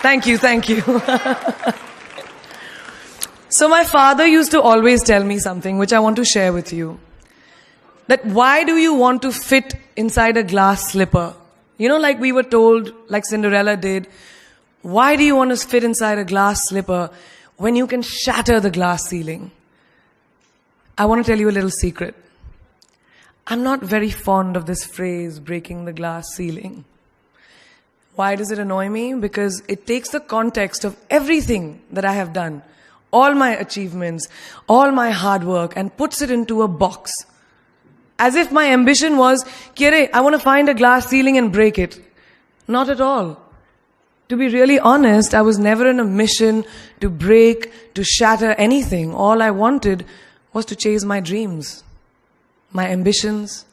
Thank you, thank you. So my father used to always tell me something which I want to share with you. That why do you want to fit inside a glass slipper? You know, like we were told, like Cinderella did, why do you want to fit inside a glass slipper when you can shatter the glass ceiling? I want to tell you a little secret. I'm not very fond of this phrase, breaking the glass ceiling. Why does it annoy me? Because it takes the context of everything that I have done, all my achievements, all my hard work, and puts it into a box. As if my ambition was, Kire, I want to find a glass ceiling and break it. Not at all. To be really honest, I was never in a mission to break, to shatter anything. All I wanted was to chase my dreams, my ambitions.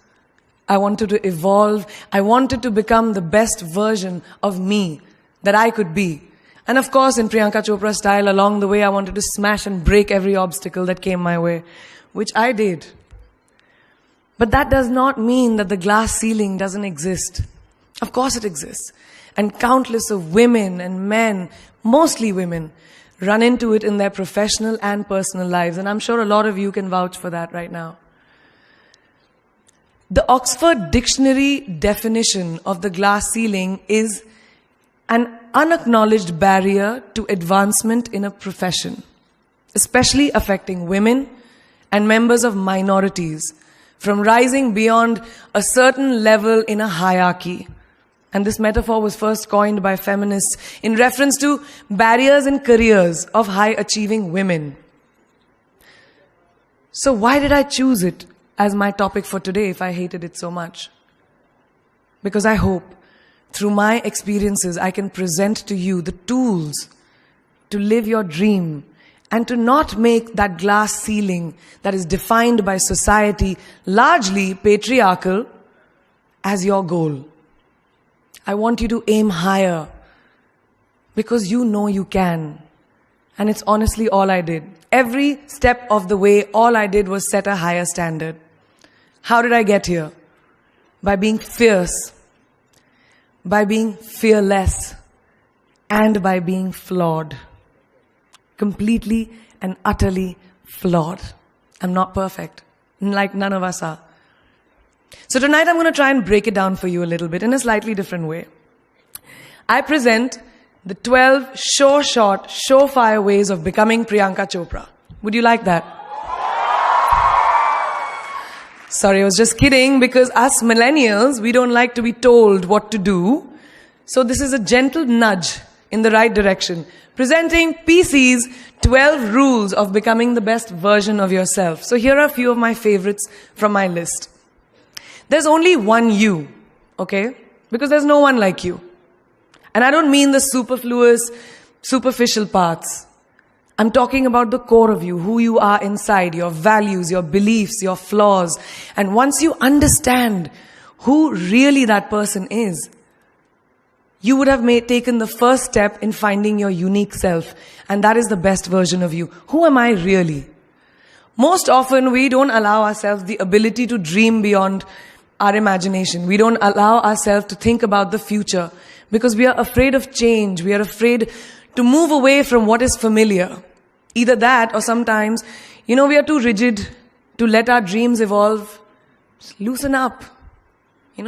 I wanted to evolve. I wanted to become the best version of me that I could be. And of course, in Priyanka Chopra style, along the way, I wanted to smash and break every obstacle that came my way, which I did. But that does not mean that the glass ceiling doesn't exist. Of course it exists. And countless of women and men, mostly women, run into it in their professional and personal lives. And I'm sure a lot of you can vouch for that right now. The Oxford Dictionary definition of the glass ceiling is an unacknowledged barrier to advancement in a profession, especially affecting women and members of minorities from rising beyond a certain level in a hierarchy. And this metaphor was first coined by feminists in reference to barriers in careers of high-achieving women. So why did I choose it as my topic for today if I hated it so much? Because I hope through my experiences I can present to you the tools to live your dream and to not make that glass ceiling that is defined by society, largely patriarchal, as your goal. I want you to aim higher because you know you can. And it's honestly all I did. Every step of the way, all I did was set a higher standard. How did I get here? By being fierce, by being fearless, and by being flawed. Completely and utterly flawed. I'm not perfect, like none of us are. So tonight I'm going to try and break it down for you a little bit in a slightly different way. I present the 12 short, surefire ways of becoming Priyanka Chopra. Would you like that? Sorry, I was just kidding, because us millennials, we don't like to be told what to do. So this is a gentle nudge in the right direction. Presenting PC's 12 rules of becoming the best version of yourself. So here are a few of my favorites from my list. There's only one you, okay? Because there's no one like you. And I don't mean the superfluous, superficial parts. I'm talking about the core of you, who you are inside, your values, your beliefs, your flaws. And once you understand who really that person is, you would have taken the first step in finding your unique self. And that is the best version of you. Who am I really? Most often, we don't allow ourselves the ability to dream beyond our imagination. We don't allow ourselves to think about the future because we are afraid of change. We are afraid to move away from what is familiar. Either that or sometimes, we are too rigid to let our dreams evolve. Just loosen up.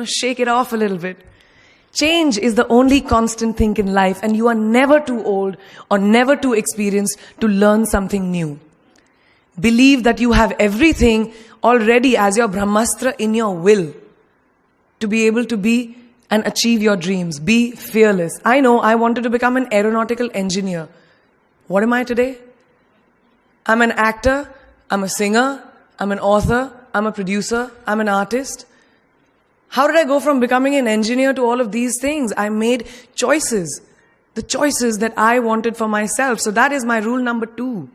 Shake it off a little bit. Change is the only constant thing in life, and you are never too old or never too experienced to learn something new. Believe that you have everything already as your Brahmastra in your will to be able to be and achieve your dreams. Be fearless. I know I wanted to become an aeronautical engineer. What am I today? I'm an actor, I'm a singer, I'm an author, I'm a producer, I'm an artist. How did I go from becoming an engineer to all of these things? I made choices. The choices that I wanted for myself. So that is my rule number 2.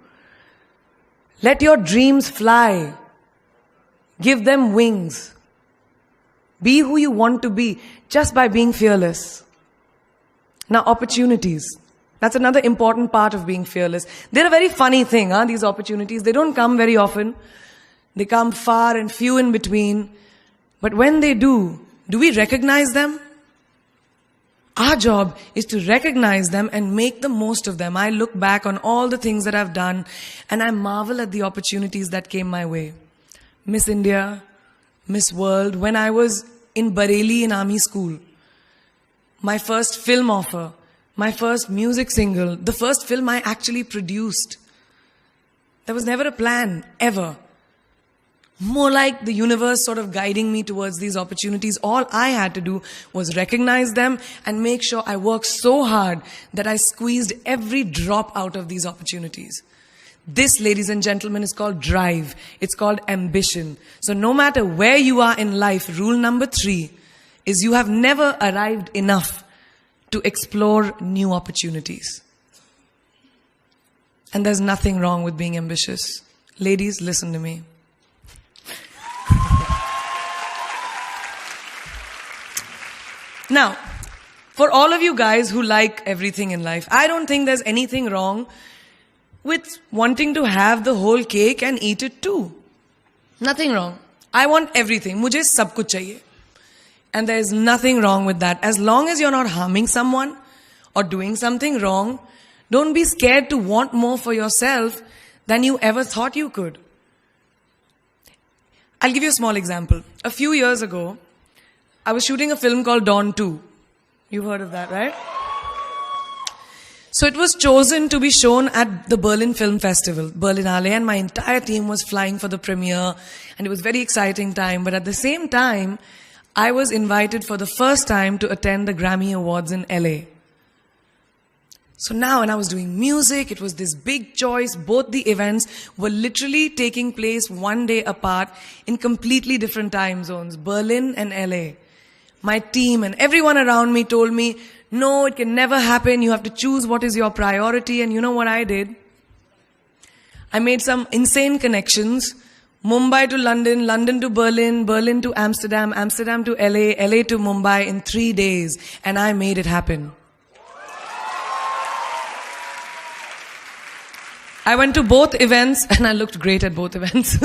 Let your dreams fly. Give them wings. Be who you want to be just by being fearless. Now, opportunities. That's another important part of being fearless. They're a very funny thing, these opportunities. They don't come very often. They come far and few in between. But when they do we recognize them? Our job is to recognize them and make the most of them. I look back on all the things that I've done and I marvel at the opportunities that came my way. Miss India, Miss World, when I was in Bareilly in army school, my first film offer, my first music single, the first film I actually produced. There was never a plan, ever. More like the universe sort of guiding me towards these opportunities. All I had to do was recognize them and make sure I worked so hard that I squeezed every drop out of these opportunities. This, ladies and gentlemen, is called drive. It's called ambition. So no matter where you are in life, rule number 3 is you have never arrived enough to explore new opportunities. And there's nothing wrong with being ambitious. Ladies, listen to me. Now, for all of you guys who like everything in life, I don't think there's anything wrong with wanting to have the whole cake and eat it too. Nothing wrong. I want everything. Mujhe sab kuch chahiye. And there is nothing wrong with that. As long as you're not harming someone or doing something wrong, don't be scared to want more for yourself than you ever thought you could. I'll give you a small example. A few years ago, I was shooting a film called Dawn 2. You've heard of that, right? So it was chosen to be shown at the Berlin Film Festival, Berlinale, and my entire team was flying for the premiere, and it was a very exciting time. But at the same time, I was invited for the first time to attend the Grammy Awards in LA. So now, when I was doing music, it was this big choice. Both the events were literally taking place one day apart in completely different time zones, Berlin and LA. My team and everyone around me told me, no, it can never happen. You have to choose what is your priority. And you know what I did? I made some insane connections. Mumbai to London, London to Berlin, Berlin to Amsterdam, Amsterdam to LA, LA to Mumbai in 3 days. And I made it happen. I went to both events and I looked great at both events.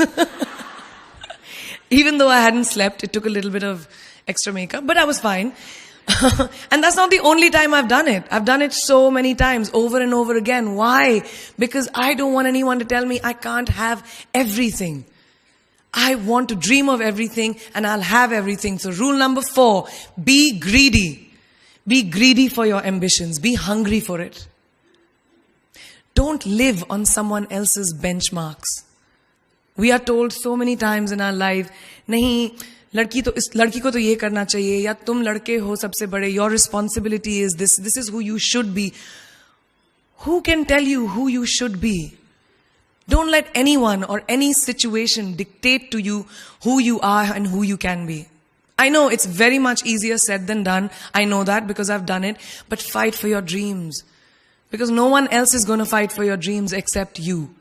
Even though I hadn't slept, it took a little bit of extra makeup, but I was fine. And that's not the only time I've done it. I've done it so many times, over and over again. Why? Because I don't want anyone to tell me I can't have everything. I want to dream of everything and I'll have everything. So rule number 4, be greedy. Be greedy for your ambitions. Be hungry for it. Don't live on someone else's benchmarks. We are told so many times in our life, nahi, लड़की को तो ये करना चाहिए, या तुम लड़के हो सबसे बड़े, your responsibility is this is who you should be. Who can tell you who you should be? Don't let anyone or any situation dictate to you who you are and who you can be. I know it's very much easier said than done. I know that because I've done it. But fight for your dreams. Because no one else is going to fight for your dreams except you.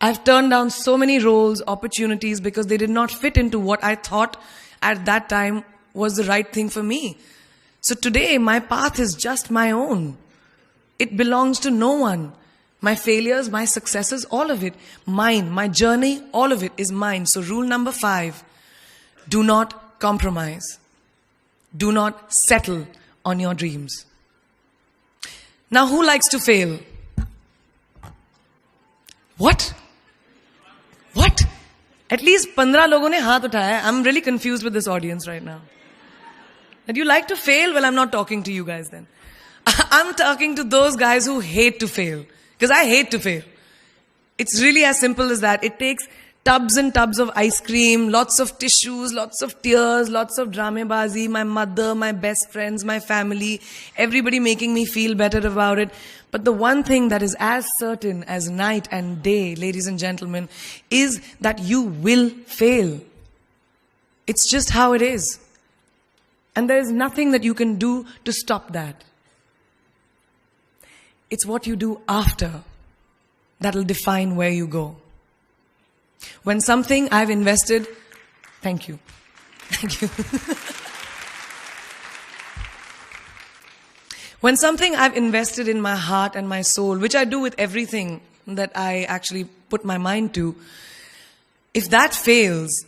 I've turned down so many roles, opportunities, because they did not fit into what I thought at that time was the right thing for me. So today, my path is just my own. It belongs to no one. My failures, my successes, all of it, mine. My journey, all of it is mine. So rule number 5, do not compromise. Do not settle on your dreams. Now, who likes to fail? What? What? At least 15 लोगों ने हाथ उठाया. I'm really confused with this audience right now. That you like to fail? Well, I'm not talking to you guys then. I'm talking to those guys who hate to fail. Because I hate to fail. It's really as simple as that. It takes tubs and tubs of ice cream, lots of tissues, lots of tears, lots of dramabazi, my mother, my best friends, my family, everybody making me feel better about it. But the one thing that is as certain as night and day, ladies and gentlemen, is that you will fail. It's just how it is. And there is nothing that you can do to stop that. It's what you do after that will define where you go. When something I've invested, thank you. Thank you. When something I've invested in my heart and my soul, which I do with everything that I actually put my mind to, if that fails,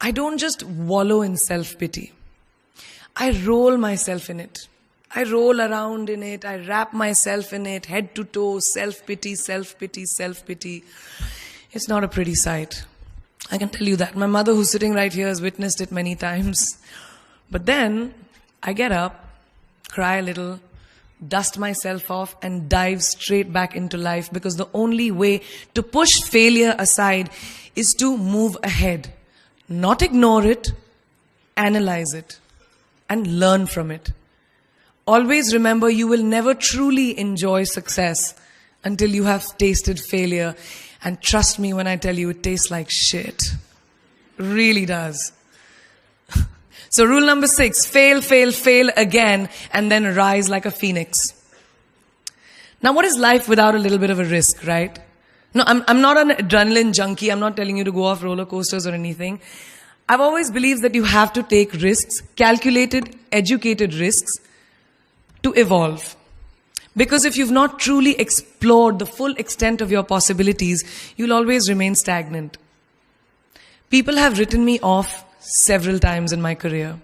I don't just wallow in self-pity. I roll myself in it. I roll around in it. I wrap myself in it, head to toe, self-pity, self-pity, self-pity. It's not a pretty sight. I can tell you that. My mother, who's sitting right here, has witnessed it many times. But then, I get up, cry a little, dust myself off, and dive straight back into life, because the only way to push failure aside is to move ahead. Not ignore it, analyze it, and learn from it. Always remember, you will never truly enjoy success until you have tasted failure. And trust me when I tell you, it tastes like shit. Really does. So rule number 6, fail, fail, fail again, and then rise like a phoenix. Now, what is life without a little bit of a risk, right? No, I'm not an adrenaline junkie. I'm not telling you to go off roller coasters or anything. I've always believed that you have to take risks, calculated, educated risks, to evolve. Because if you've not truly explored the full extent of your possibilities, you'll always remain stagnant. People have written me off several times in my career.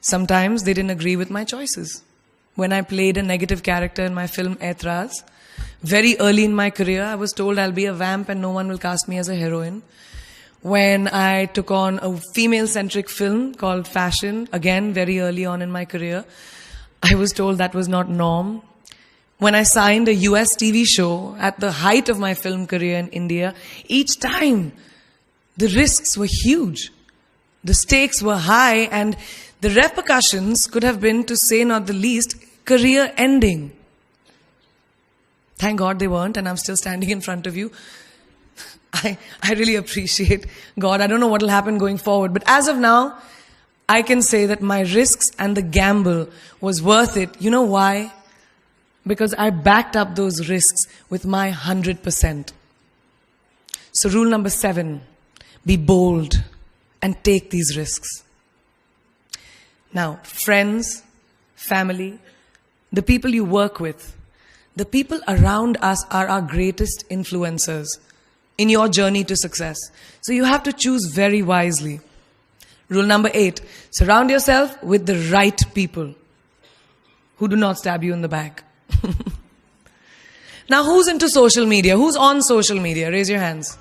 Sometimes they didn't agree with my choices. When I played a negative character in my film Aitraz, very early in my career, I was told I'll be a vamp and no one will cast me as a heroine. When I took on a female-centric film called Fashion, again, very early on in my career, I was told that was not norm. When I signed a US TV show at the height of my film career in India, each time the risks were huge. The stakes were high, and the repercussions could have been, to say not the least, career ending. Thank God they weren't, and I'm still standing in front of you. I really appreciate God. I don't know what will happen going forward, but as of now, I can say that my risks and the gamble was worth it. You know why? Because I backed up those risks with my 100%. So rule number 7, be bold and take these risks. Now, friends, family, the people you work with, the people around us are our greatest influencers in your journey to success. So you have to choose very wisely. Rule number 8, surround yourself with the right people who do not stab you in the back. Now, who's into social media? Who's on social media? Raise your hands.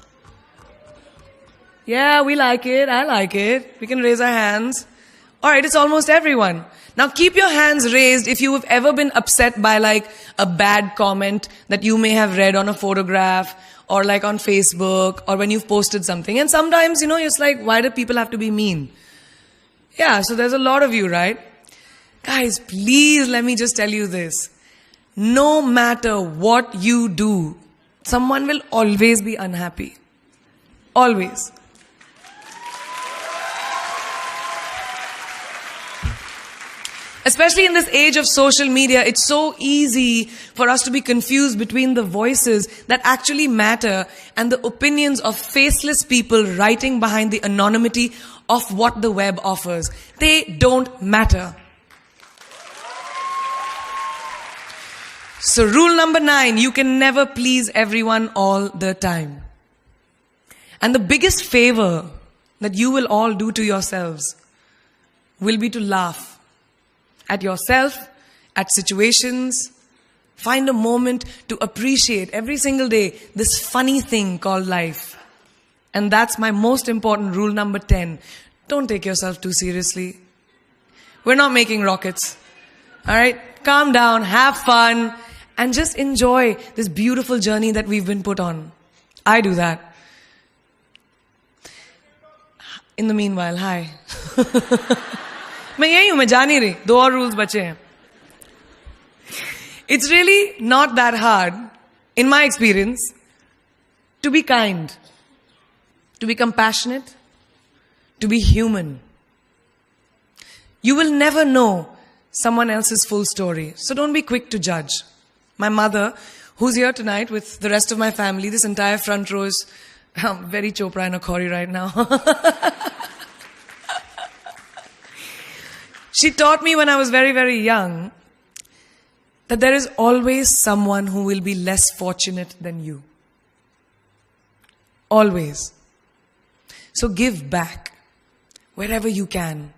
Yeah, we like it. I like it. We can raise our hands. All right, it's almost everyone. Now keep your hands raised if you have ever been upset by like a bad comment that you may have read on a photograph or like on Facebook or when you've posted something. And sometimes, it's like, why do people have to be mean? Yeah, so there's a lot of you, right? Guys, please let me just tell you this. No matter what you do, someone will always be unhappy. Always. Especially in this age of social media, it's so easy for us to be confused between the voices that actually matter and the opinions of faceless people writing behind the anonymity of what the web offers. They don't matter. So rule number 9, you can never please everyone all the time. And the biggest favor that you will all do to yourselves will be to laugh at yourself, at situations. Find a moment to appreciate every single day this funny thing called life. And that's my most important rule number 10. Don't take yourself too seriously. We're not making rockets. All right? Calm down, have fun, and just enjoy this beautiful journey that we've been put on. I do that. In the meanwhile, hi. मैं यही हूं, मैं जा नहीं रही. 2 और rules बचे हैं. It's really not that hard, in my experience, to be kind, to be compassionate, to be human. You will never know someone else's full story, so don't be quick to judge. My mother, who's here tonight with the rest of my family, this entire front row is very Chopra and Akhori right now. She taught me when I was very, very young that there is always someone who will be less fortunate than you. Always. So give back wherever you can.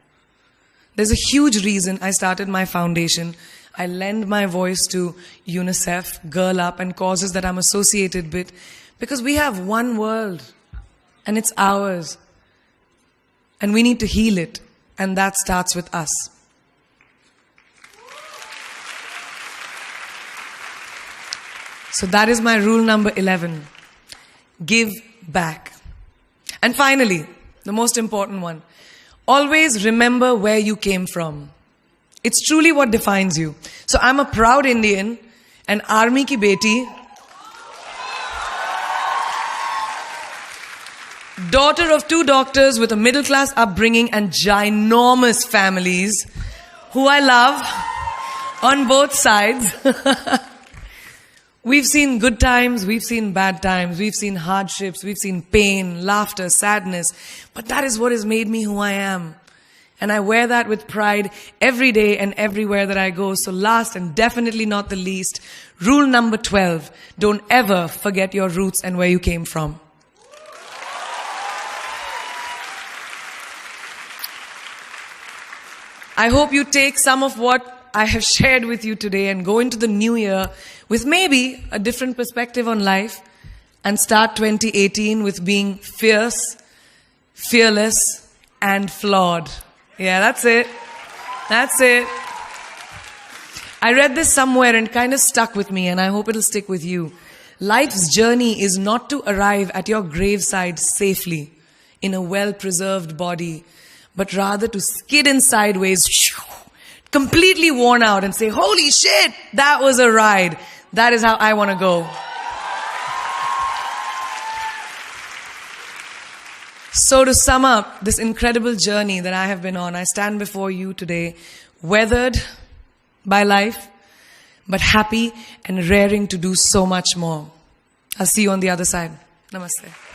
There's a huge reason I started my foundation. I lend my voice to UNICEF, Girl Up, and causes that I'm associated with, because we have one world, and it's ours. And we need to heal it, and that starts with us. So that is my rule number 11. Give back. And finally, the most important one. Always remember where you came from. It's truly what defines you. So I'm a proud Indian, an army ki beti, daughter of 2 doctors with a middle class upbringing and ginormous families who I love on both sides. We've seen good times, we've seen bad times, we've seen hardships, we've seen pain, laughter, sadness. But that is what has made me who I am. And I wear that with pride every day and everywhere that I go. So last and definitely not the least, rule number 12. Don't ever forget your roots and where you came from. I hope you take some of what I have shared with you today and go into the new year with maybe a different perspective on life and start 2018 with being fierce, fearless, and flawed. Yeah, that's it. That's it. I read this somewhere and kind of stuck with me, and I hope it'll stick with you. Life's journey is not to arrive at your graveside safely in a well-preserved body, but rather to skid in sideways, completely worn out, and say, holy shit, that was a ride. That is how I want to go. So to sum up this incredible journey that I have been on, I stand before you today, weathered by life, but happy and raring to do so much more. I'll see you on the other side. Namaste.